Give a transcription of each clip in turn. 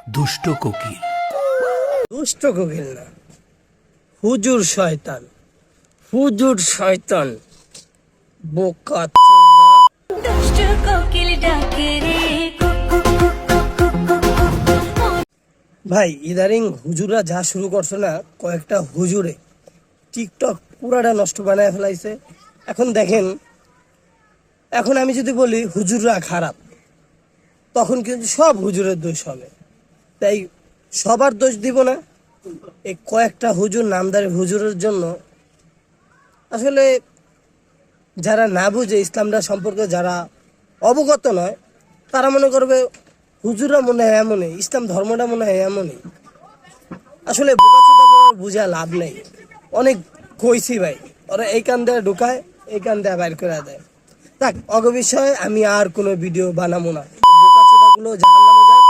দুষ্ট কোকিল। দুষ্ট কোকিল না, হুজুর শয়তান। হুজুর শয়তান বোকা চোদা। দুষ্ট কোকিল ডাকে রে ভাই ইদারিং হুজুরা যা শুরু করছে না, কয়েকটা হুজুরে টিকটক পুরাটা নষ্ট বানায় ফেলাইছে। এখন দেখেন, এখন আমি যদি বলি হুজুররা খারাপ, তখন কিন্তু সব হুজুরের দোষ হবে। তাই সবার দোষ দিব না, এই কয়েকটা হুজুর, নামদারি হুজুরের জন্য আসলে যারা না বুঝে ইসলামটা সম্পর্কে, যারা অবগত নয়, তারা মনে করবে হুজুররা মনে হয় এমনই, ইসলাম ধর্মটা মনে হয় এমনই। আসলে বোকাচোদা করে বুঝা লাভ নেই। অনেক কইছি ভাই, ওরা এই কান দেয় ঢুকায়, এই কান দেয় বাইর করে দেয়। থাক, অগ বিষয়ে আমি আর কোনো ভিডিও বানাবো না। বোকাচোদাগুলো জাহান্নামে যাক,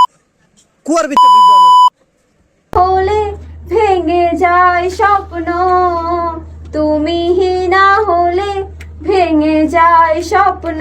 কুয়ার ভিতরে ডুববে আমি। হলে ভেঙে যায় স্বপ্ন, তুমি না হলে ভেঙে যায় স্বপ্ন।